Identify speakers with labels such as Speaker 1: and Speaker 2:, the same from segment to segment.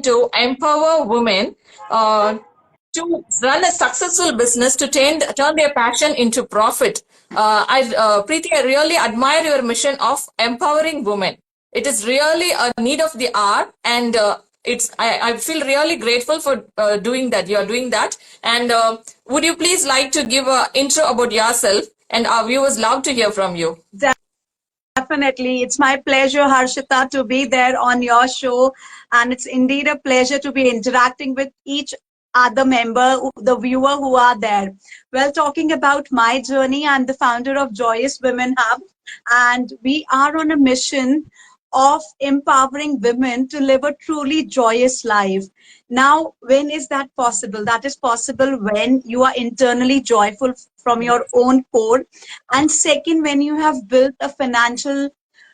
Speaker 1: to empower women to run a successful business to turn their passion into profit. Preeti, I really admire your mission of empowering women. It is really a need of the hour, and I feel really grateful for doing that. You are doing that, and would you please like to give an intro about yourself? And our viewers love to hear from you.
Speaker 2: Definitely. It's my pleasure, Harshitha, to be there on your show. And it's indeed a pleasure to be interacting with each other member, the viewer who are there. Well, talking about my journey, I'm the founder of Joyous Women Hub, and we are on a mission of empowering women to live a truly joyous life. Now, when is that possible? That is possible when you are internally joyful from your own core. And second, when you have built a financial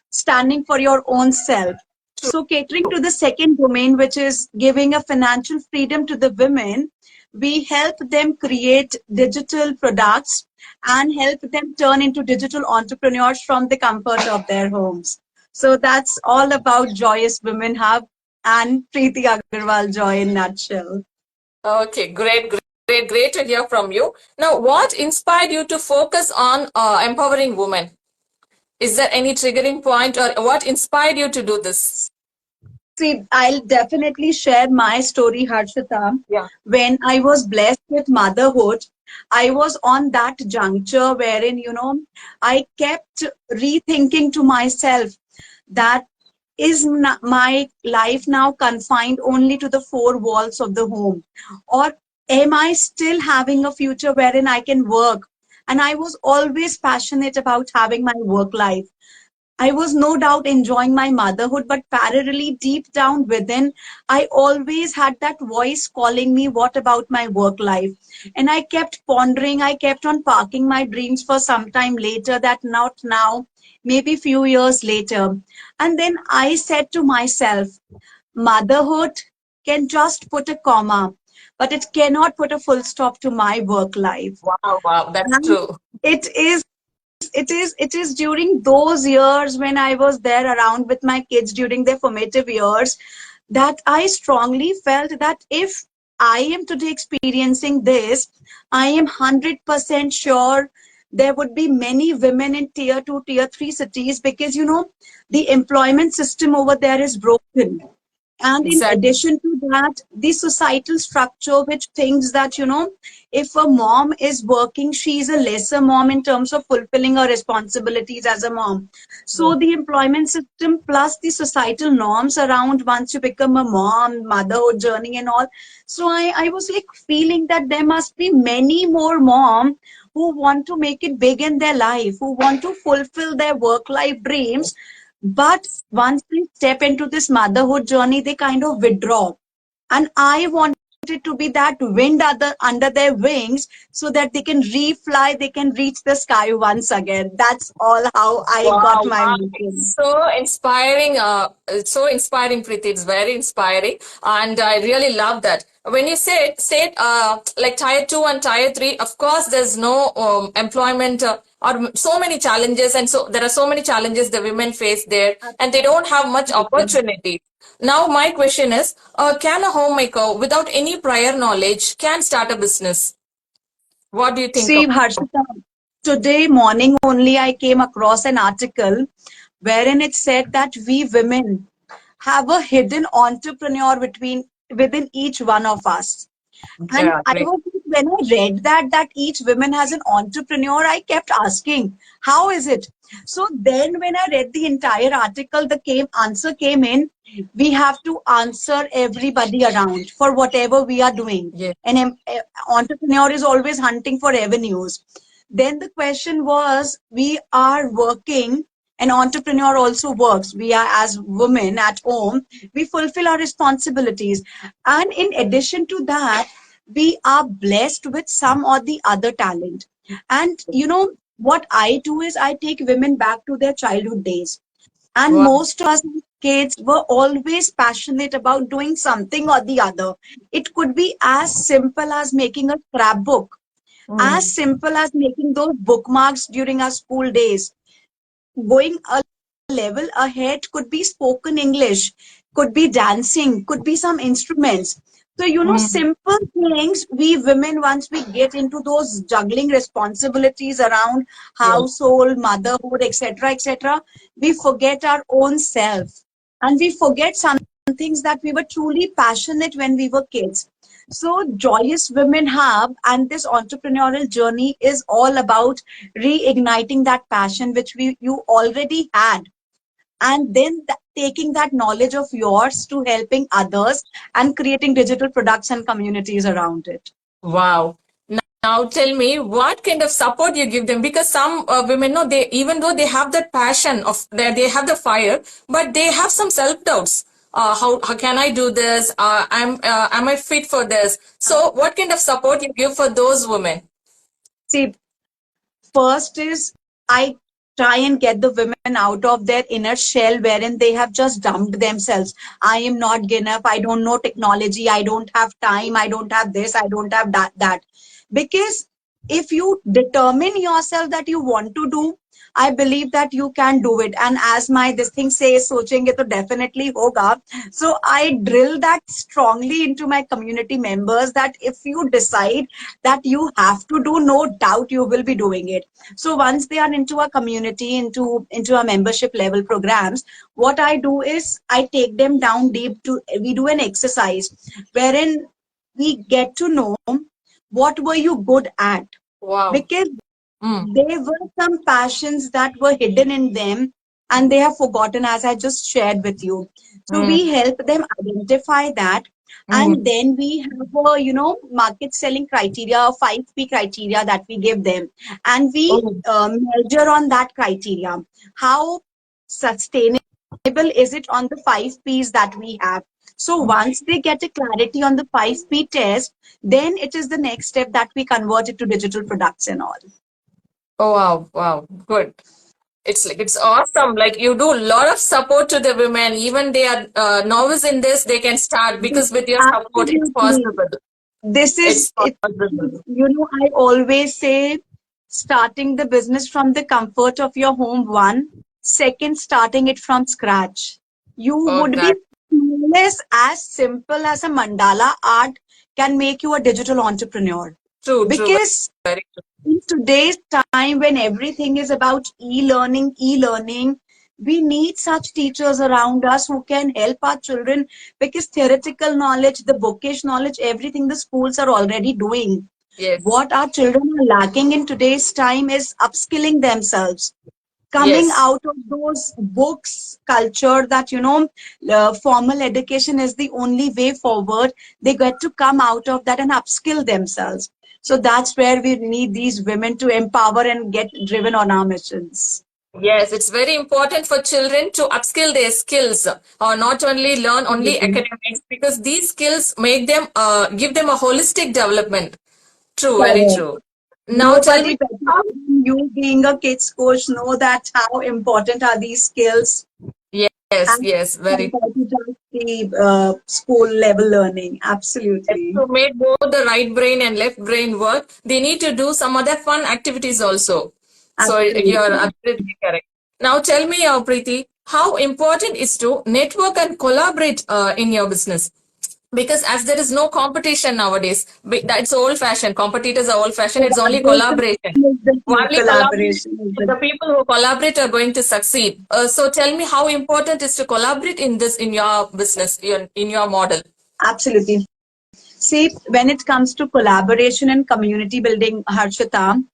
Speaker 2: standing for your own self. So catering to the second domain, which is giving a financial freedom to the women, we help them create digital products and help them turn into digital entrepreneurs from the comfort of their homes. So that's all about Joyous Women Hub and Preeti Agarwal Joy in nutshell.
Speaker 1: Okay, great to hear from you. Now, what inspired you to focus on empowering women? Is there any triggering point, or what inspired you to do this?
Speaker 2: See, I'll definitely share my story, Harshita.
Speaker 1: Yeah.
Speaker 2: When I was blessed with motherhood, I was on that juncture wherein, I kept rethinking to myself that is my life now confined only to the four walls of the home? Or am I still having a future wherein I can work? And I was always passionate about having my work life. I was no doubt enjoying my motherhood, but parallelly, deep down within, I always had that voice calling me, what about my work life? And I kept pondering, I kept on parking my dreams for some time later, that not now, maybe few years later. And then I said to myself, motherhood can just put a comma, but it cannot put a full stop to my work life.
Speaker 1: Wow, that's
Speaker 2: and
Speaker 1: true.
Speaker 2: It is during those years when I was there around with my kids during their formative years that I strongly felt that if I am today experiencing this, I am 100% sure there would be many women in tier 2, tier 3 cities, because the employment system over there is broken. And in addition to that, the societal structure which thinks that, if a mom is working, she's a lesser mom in terms of fulfilling her responsibilities as a mom. So the employment system plus the societal norms around once you become a mom, motherhood journey and all. So I was like feeling that there must be many more moms who want to make it big in their life, who want to fulfill their work-life dreams. But once they step into this motherhood journey, they kind of withdraw. And I wanted to be that wind under their wings so that they can refly, they can reach the sky once again. That's all how I got my mission.
Speaker 1: So inspiring, Preeti. It's very inspiring. And I really love that. When you said like tier 2 and tier 3, of course, there's no employment or so many challenges. And so there are so many challenges the women face there, and they don't have much opportunity. Now, my question is, can a homemaker without any prior knowledge can start a business? What do you think?
Speaker 2: See, Harshita, today morning only I came across an article wherein it said that we women have a hidden entrepreneur within each one of us. And when I read that each woman has an entrepreneur, I kept asking, how is it? So then when I read the entire article, the answer came in, we have to answer everybody around for whatever we are doing. Yeah. An entrepreneur is always hunting for revenues. Then the question was, we are working, an entrepreneur also works. We are, as women at home, we fulfill our responsibilities. And in addition to that, we are blessed with some or the other talent. And what I do is I take women back to their childhood days. And most of us kids were always passionate about doing something or the other. It could be as simple as making a scrapbook, as simple as making those bookmarks during our school days. Going a level ahead could be spoken English. could be dancing, could be some instruments. So,
Speaker 1: Mm.
Speaker 2: simple things, we women, once we get into those juggling responsibilities around
Speaker 1: Yes.
Speaker 2: household, motherhood, etc., etc., we forget our own self, and we forget some things that we were truly passionate when we were kids. So, Joyous Women Hub and this entrepreneurial journey is all about reigniting that passion which you already had, and then taking that knowledge of yours to helping others and creating digital products and communities around it.
Speaker 1: Wow. Now tell me what kind of support you give them, because some women know, they, even though they have that passion of they have the fire, but they have some self doubts. How can I do this? Am I fit for this? So what kind of support you give for those women?
Speaker 2: See, first is I try and get the women out of their inner shell wherein they have just dumped themselves. I am not good enough. I don't know technology. I don't have time. I don't have this. I don't have that. Because if you determine yourself that you want to do, I believe that you can do it. And as my this thing says, sochenge to definitely hoga. So I drill that strongly into my community members that if you decide that you have to do, no doubt you will be doing it. So once they are into a community, into a membership level programs, what I do is I take them down deep to, we do an exercise wherein we get to know what were you good at,
Speaker 1: Wow.
Speaker 2: because
Speaker 1: Mm,
Speaker 2: there were some passions that were hidden in them and they have forgotten, as I just shared with you. So we
Speaker 1: mm,
Speaker 2: help them identify that. And
Speaker 1: mm.
Speaker 2: then we have a, market selling criteria, 5P criteria that we give them. And we
Speaker 1: Oh,
Speaker 2: measure on that criteria. How sustainable is it on the 5Ps that we have? So once they get a clarity on the 5P test, then it is the next step that we convert it to digital products and all.
Speaker 1: oh wow, wow, good. It's like it's awesome. Like you do a lot of support to the women, even they are novice in this, they can start because with your support, it's
Speaker 2: Absolutely.
Speaker 1: possible.
Speaker 2: This
Speaker 1: It's
Speaker 2: is it.
Speaker 1: possible.
Speaker 2: I always say starting the business from the comfort of your home, one. Second, starting it from scratch. You
Speaker 1: Oh,
Speaker 2: would be
Speaker 1: that
Speaker 2: clueless. As simple as a mandala art can make you a digital entrepreneur.
Speaker 1: true, true,
Speaker 2: Because
Speaker 1: very true.
Speaker 2: in today's time when everything is about e-learning, we need such teachers around us who can help our children, because theoretical knowledge, the bookish knowledge, everything the schools are already doing.
Speaker 1: Yes,
Speaker 2: What our children are lacking in today's time is upskilling themselves, coming
Speaker 1: yes,
Speaker 2: out of those books culture that formal education is the only way forward. They get to come out of that and upskill themselves. So that's where we need these women to empower and get driven on our missions.
Speaker 1: yes. It's very important for children to upskill their skills, or not only learn only
Speaker 2: Absolutely.
Speaker 1: academics, because these skills make them give them a holistic development. True, very
Speaker 2: Correct.
Speaker 1: true. Now tell
Speaker 2: Nobody
Speaker 1: me
Speaker 2: better
Speaker 1: how.
Speaker 2: than you, being a kids coach, know that how important are these skills
Speaker 1: Yes,
Speaker 2: and
Speaker 1: yes, very true.
Speaker 2: compared to just the school level learning.
Speaker 1: Yes,
Speaker 2: Absolutely.
Speaker 1: to make both the right brain and left brain work, they need to do some other fun activities also. So you're
Speaker 2: Absolutely.
Speaker 1: absolutely correct. Now tell me, Preeti, how important is to network and collaborate in your business? Because as there is no competition nowadays, that's old fashioned. Competitors are old fashioned. It's only
Speaker 2: Collaboration
Speaker 1: collaboration.
Speaker 2: is the key.
Speaker 1: Only collaboration.
Speaker 2: Collaboration is the
Speaker 1: The people who collaborate are going to succeed. So tell me how important is to collaborate in this, in your business, in your model.
Speaker 2: absolutely. See, when it comes to collaboration and community building, Harshita,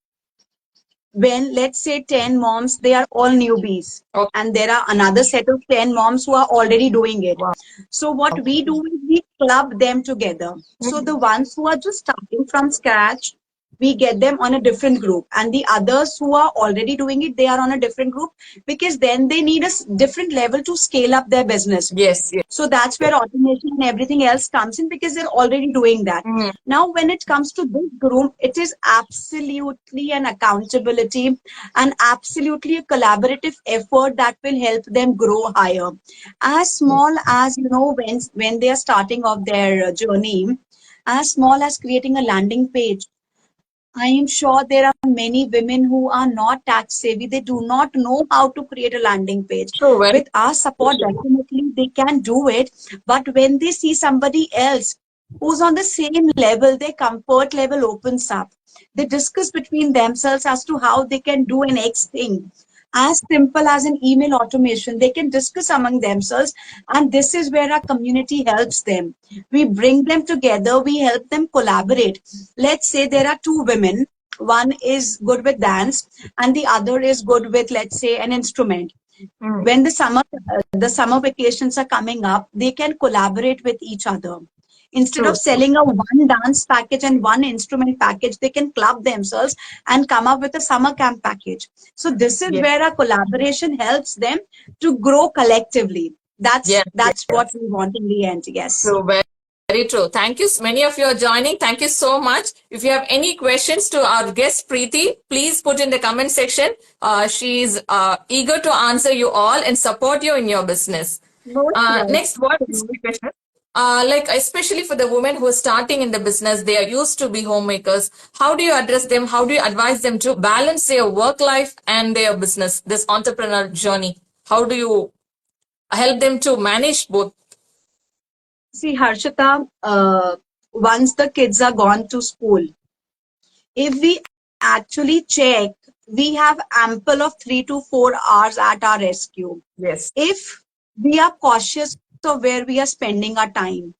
Speaker 2: when let's say 10 moms, they are all newbies,
Speaker 1: Okay.
Speaker 2: and there are another set of 10 moms who are already doing it.
Speaker 1: Wow.
Speaker 2: So what we do is we club them together. So the ones who are just starting from scratch, we get them on a different group, and the others who are already doing it, they are on a different group, because then they need a different level to scale up their business.
Speaker 1: Yes, yes.
Speaker 2: So that's where automation and everything else comes in, because they're already doing that.
Speaker 1: Mm.
Speaker 2: Now, when it comes to this group, it is absolutely an accountability and absolutely a collaborative effort that will help them grow higher. As small as, when they are starting off their journey, as small as creating a landing page, I am sure there are many women who are not tax savvy. They do not know how to create a landing page.
Speaker 1: True, very
Speaker 2: With our support, definitely they can do it. But when they see somebody else who's on the same level, their comfort level opens up. They discuss between themselves as to how they can do an X thing. As simple as an email automation, they can discuss among themselves, and this is where our community helps them. We bring them together, we help them collaborate. Let's say there are two women, one is good with dance and the other is good with, let's say, an instrument.
Speaker 1: Mm.
Speaker 2: When the summer vacations are coming up, they can collaborate with each other. Instead
Speaker 1: True,
Speaker 2: of
Speaker 1: true.
Speaker 2: selling a one dance package and one instrument package, they can club themselves and come up with a summer camp package. So this is
Speaker 1: Yes,
Speaker 2: where our collaboration helps them to grow collectively. that's
Speaker 1: yes,
Speaker 2: that's what
Speaker 1: yes.
Speaker 2: we want in the end. Yes.
Speaker 1: True, very true. Thank you. Many of you are joining. Thank you so much. If you have any questions to our guest Preeti, please put in the comment section. She's eager to answer you all and support you in your business.
Speaker 2: Most
Speaker 1: Next, what is
Speaker 2: welcome.
Speaker 1: the question? Like especially for the women who are starting in the business, they are used to be homemakers. How do you address them? How do you advise them to balance their work life and their business, this entrepreneur journey? How do you help them to manage both?
Speaker 2: See, Harshita, once the kids are gone to school, if we actually check, we have ample of 3 to 4 hours at our rescue.
Speaker 1: Yes,
Speaker 2: If we are cautious of where we are spending our time,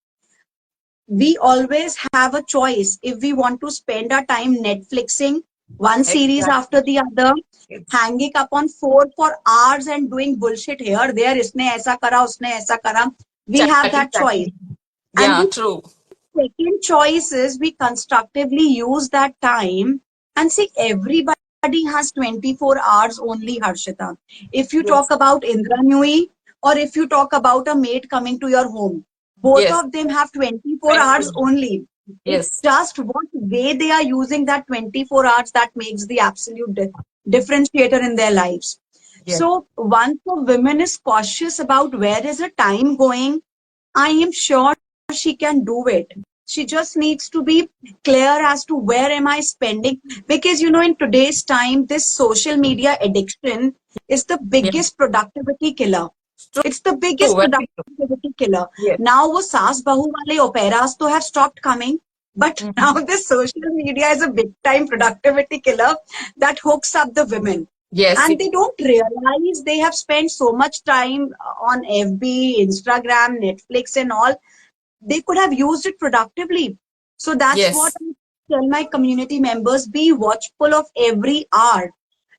Speaker 2: we always have a choice. If we want to spend our time Netflixing one series
Speaker 1: exactly.
Speaker 2: after the other,
Speaker 1: Yes.
Speaker 2: hanging up on phone for hours and doing bullshit here, there, isne aisa kara, usne aisa kara, we have
Speaker 1: Chatting,
Speaker 2: that choice.
Speaker 1: chatting.
Speaker 2: And
Speaker 1: Yeah,
Speaker 2: the
Speaker 1: true.
Speaker 2: second choice is we constructively use that time and see everybody has 24 hours only, Harshita. If you talk
Speaker 1: Yes,
Speaker 2: about Indra Nui or if you talk about a maid coming to your home, both
Speaker 1: yes.
Speaker 2: of them have 24 hours
Speaker 1: 20.
Speaker 2: only. It's
Speaker 1: Yes,
Speaker 2: just what way they are using that 24 hours that makes the absolute differentiator in their lives.
Speaker 1: yes,
Speaker 2: So once a woman is cautious about where is her time going, I am sure she can do it. She just needs to be clear as to where am I spending. Because in today's time, this social media addiction is the
Speaker 1: yes.
Speaker 2: biggest productivity killer.
Speaker 1: True,
Speaker 2: It's the
Speaker 1: true.
Speaker 2: biggest
Speaker 1: Very true.
Speaker 2: productivity killer.
Speaker 1: Yes.
Speaker 2: Now, wo saas bahu wale operas to have stopped coming. But now
Speaker 1: Mhm.
Speaker 2: this social media is a big time productivity killer that hooks up the women.
Speaker 1: Yes,
Speaker 2: And
Speaker 1: yes,
Speaker 2: they don't realize they have spent so much time on FB, Instagram, Netflix, and all. They could have used it productively. So that's what
Speaker 1: yes.
Speaker 2: I tell my community members, be watchful of every hour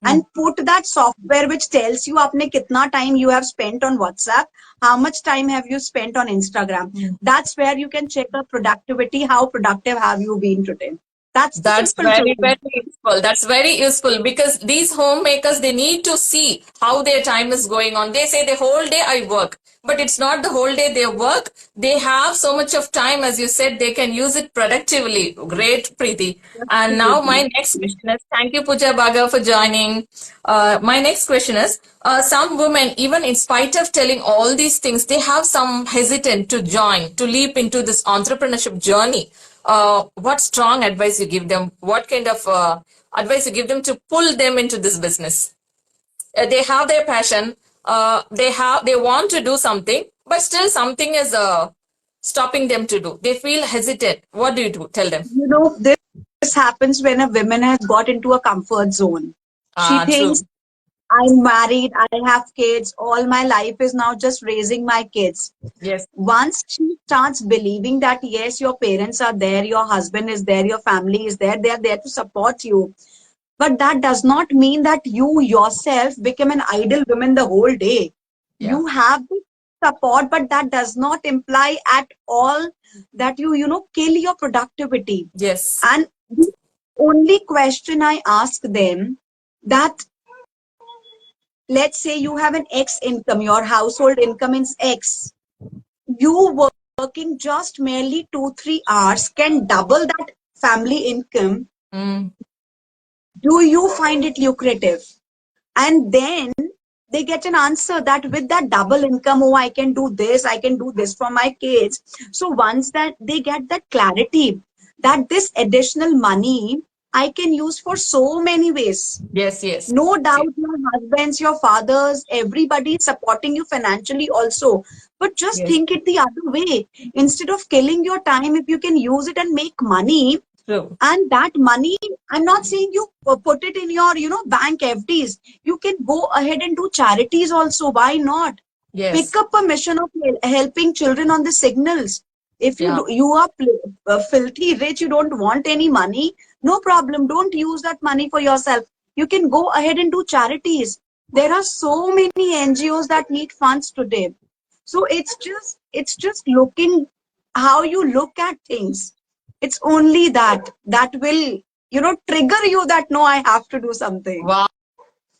Speaker 1: Mm.
Speaker 2: and put that software which tells you apne kitna time you have spent on WhatsApp, how much time have you spent on Instagram.
Speaker 1: Mm.
Speaker 2: That's where you can check the productivity, how productive have you been today. That's the
Speaker 1: That's
Speaker 2: simple
Speaker 1: very,
Speaker 2: truth.
Speaker 1: very useful. That's very useful because these homemakers, they need to see how their time is going on. They say the whole day I work, but it's not the whole day they work. They have so much of time, as you said, they can use it productively. Great, Preeti. And now my
Speaker 2: Absolutely.
Speaker 1: next question is, thank you, Pooja Baga, for joining. My next question is, some women, even in spite of telling all these things, they have some hesitant to join, to leap into this entrepreneurship journey. What strong advice you give them? What kind of advice you give them to pull them into this business? They have their passion. They want to do something, but still something is stopping them to do. They feel hesitant. What do you do? Tell them.
Speaker 2: This happens when a woman has got into a comfort zone. She
Speaker 1: Ah, true.
Speaker 2: thinks, I'm married, I have kids, all my life is now just raising my kids.
Speaker 1: Yes.
Speaker 2: Once she starts believing that, yes, your parents are there, your husband is there, your family is there, they are there to support you. But that does not mean that you yourself become an idle woman the whole day.
Speaker 1: Yeah.
Speaker 2: You have the support, but that does not imply at all that you kill your productivity.
Speaker 1: Yes.
Speaker 2: And the only question I ask them that, let's say you have an X income, your household income is X. You working just merely 2 3 hours can double that family income.
Speaker 1: Mm.
Speaker 2: Do you find it lucrative? And then they get an answer that with that double income, oh, I can do this, I can do this for my kids. So once that they get that clarity that this additional money I can use for so many ways.
Speaker 1: Yes, yes,
Speaker 2: No
Speaker 1: yes,
Speaker 2: doubt your husbands, your fathers, everybody is supporting you financially also. But just
Speaker 1: yes.
Speaker 2: think it the other way. Instead of killing your time, if you can use it and make money,
Speaker 1: True.
Speaker 2: and that money, I'm not saying you put it in your, bank FDs. You can go ahead and do charities also. Why not? Pick
Speaker 1: Yes.
Speaker 2: up a mission of helping children on the signals. If you
Speaker 1: Yeah.
Speaker 2: do, you are filthy rich, you don't want any money, no problem. Don't use that money for yourself. You can go ahead and do charities. There are so many NGOs that need funds today. So it's just looking how you look at things. It's only that will, trigger you that no, I have to do something.
Speaker 1: Wow.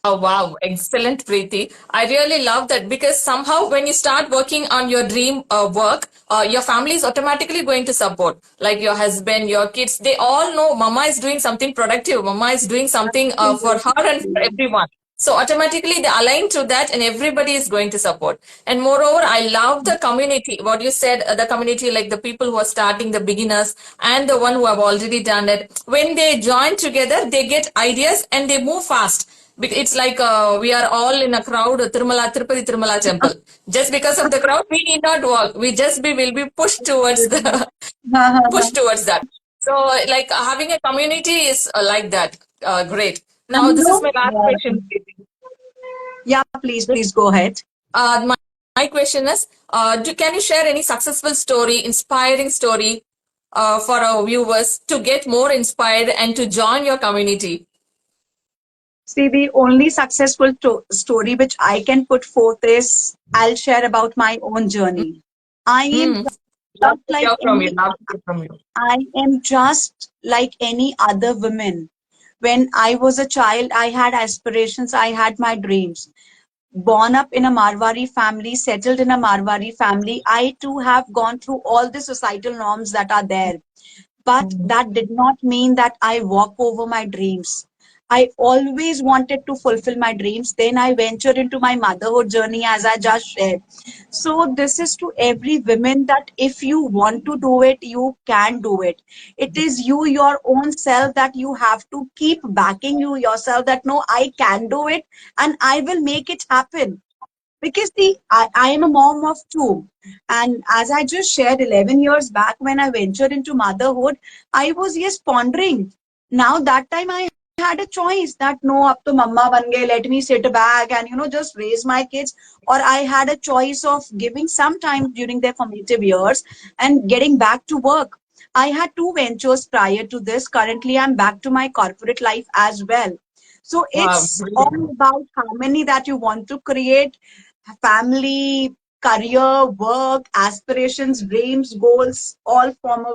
Speaker 1: Oh, wow, excellent, Preeti. I really love that because somehow when you start working on your dream work, your family is automatically going to support. Like your husband, your kids, they all know Mama is doing something productive. Mama is doing something for her and for
Speaker 2: Absolutely.
Speaker 1: everyone. So automatically they align to that and everybody is going to support. And moreover, I love the community. What you said, the community, like the people who are starting, the beginners and the one who have already done it. When they join together, they get ideas and they move fast. It's like we are all in a crowd, Tirupati Tirumala temple. Just because of the crowd, we need not walk. We just will be pushed towards the pushed towards that. So, like having a community is like that. Great.
Speaker 2: And
Speaker 1: Now, this is my last question.
Speaker 2: yeah, please go ahead.
Speaker 1: My question is, can you share any successful story, inspiring story for our viewers to get more inspired and to join your community?
Speaker 2: See, the only successful story which I can put forth is I'll share about my own journey. I am
Speaker 1: Mm. Love
Speaker 2: just
Speaker 1: to
Speaker 2: like
Speaker 1: hear from you.
Speaker 2: any
Speaker 1: Love to hear from you.
Speaker 2: I am just like any other woman. When I was a child, I had aspirations, I had my dreams. Born up in a Marwari family, settled in a Marwari family, I too have gone through all the societal norms that are there. But
Speaker 1: Mm.
Speaker 2: that did not mean that I walk over my dreams. I always wanted to fulfill my dreams. Then I ventured into my motherhood journey as I just shared. So this is to every woman that if you want to do it, you can do it. It is you, your own self, that you have to keep backing you yourself that no, I can do it and I will make it happen. Because I am a mom of two. And as I just shared 11 years back when I ventured into motherhood, I was, yes, pondering. Now that time I had a choice that no, up to mama ban gaye, let me sit back and, just raise my kids. Or I had a choice of giving some time during their formative years and getting back to work. I had two ventures prior to this. Currently, I'm back to my corporate life as well. So
Speaker 1: Wow.
Speaker 2: it's all about harmony that you want to create, family, career, work, aspirations, dreams, goals, all form a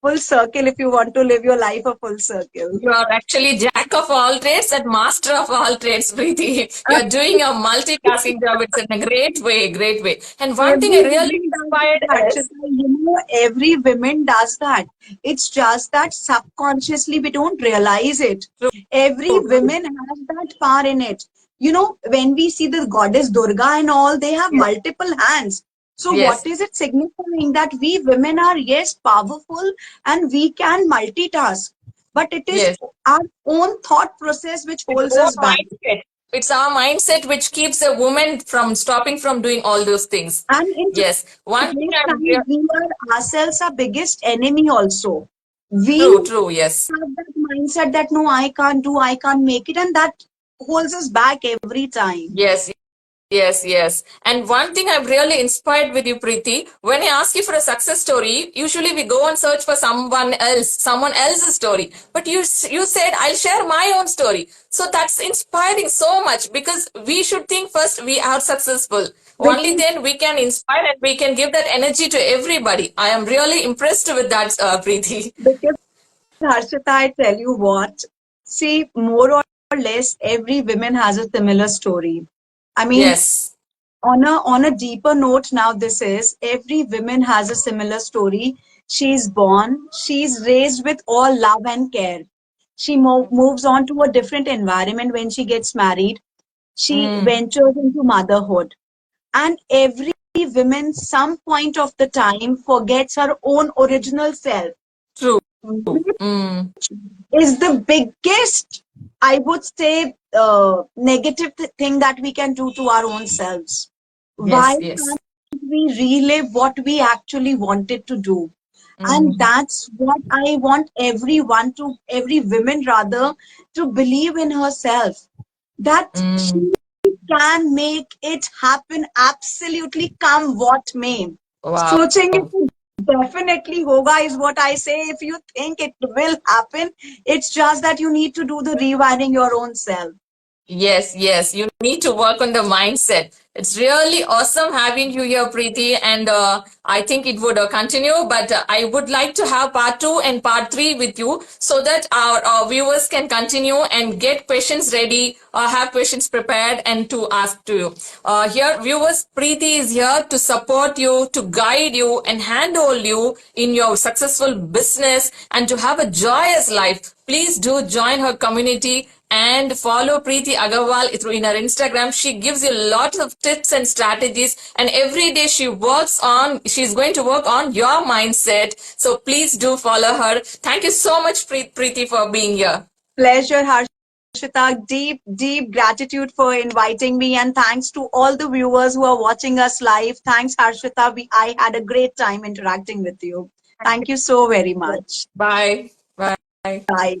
Speaker 2: full circle if you want to live your life a full circle.
Speaker 1: You are actually jack of all trades and master of all trades, Preeti. You are doing a multitasking job. It's in a great way, great way. And one thing I
Speaker 2: Every
Speaker 1: really
Speaker 2: woman does
Speaker 1: inspired
Speaker 2: that,
Speaker 1: is
Speaker 2: Harshita. Every woman does that. It's just that subconsciously we don't realize it.
Speaker 1: true,
Speaker 2: Every
Speaker 1: true, true.
Speaker 2: woman has that power in it. When we see the goddess Durga and all, they have
Speaker 1: Yes,
Speaker 2: multiple hands. So what
Speaker 1: yes,
Speaker 2: is it signifying? That we women are, yes, powerful and we can multitask. But it is
Speaker 1: yes.
Speaker 2: our own thought process which
Speaker 1: It's
Speaker 2: holds
Speaker 1: our
Speaker 2: us back.
Speaker 1: mindset. It's our mindset which keeps a woman from stopping from doing all those things.
Speaker 2: And in
Speaker 1: Yes. One thing
Speaker 2: today's
Speaker 1: I'm
Speaker 2: time, we are ourselves our biggest enemy also. We
Speaker 1: true, true, yes.
Speaker 2: have that mindset that no, I can't do, I can't make it, and that holds us back every time.
Speaker 1: Yes, yes, yes. And one thing I'm really inspired with you, Preeti, when I ask you for a success story, usually we go and search for someone else's story. But you said, I'll share my own story. So that's inspiring so much because we should think first we are successful. Only
Speaker 2: Because,
Speaker 1: then we can inspire and we can give that energy to everybody. I am really impressed with that, Preeti.
Speaker 2: because Harshita, I tell you what, see, more or less, every woman has a similar story. I mean,
Speaker 1: Yes,
Speaker 2: on a deeper note, now this is every woman has a similar story. She's born, she's raised with all love and care. She moves on to a different environment when she gets married. She
Speaker 1: mm,
Speaker 2: ventures into motherhood. And every woman, some point of the time, forgets her own original self.
Speaker 1: true. Mm.
Speaker 2: Is the biggest, I would say, negative thing that we can do to our own selves. Why
Speaker 1: Yes, yes.
Speaker 2: can't we relive what we actually wanted to do? And
Speaker 1: Mm.
Speaker 2: that's what I want everyone to, every woman rather, to believe in herself, that
Speaker 1: Mm.
Speaker 2: she can make it happen absolutely come what may.
Speaker 1: Wow.
Speaker 2: Sochenge to definitely hoga is what I say. If you think it will happen, it's just that you need to do the rewiring your own self.
Speaker 1: Yes, yes. You need to work on the mindset. It's really awesome having you here, Preeti, and I think it would continue. But I would like to have part two and part three with you so that our viewers can continue and get questions ready, have questions prepared, and to ask to you. Here, viewers, Preeti is here to support you, to guide you, and handhold you in your successful business and to have a joyous life. Please do join her community and follow Preeti Agarwal through in her Instagram. She gives you lots of tips and strategies, and every day she's going to work on your mindset. So please do follow her. Thank you so much, Preeti, for being here.
Speaker 2: Pleasure, Harshita. Deep, deep gratitude for inviting me, and thanks to all the viewers who are watching us live. Thanks, Harshita. I had a great time interacting with you. Thank you so very much.
Speaker 1: Bye. Bye.
Speaker 2: Bye.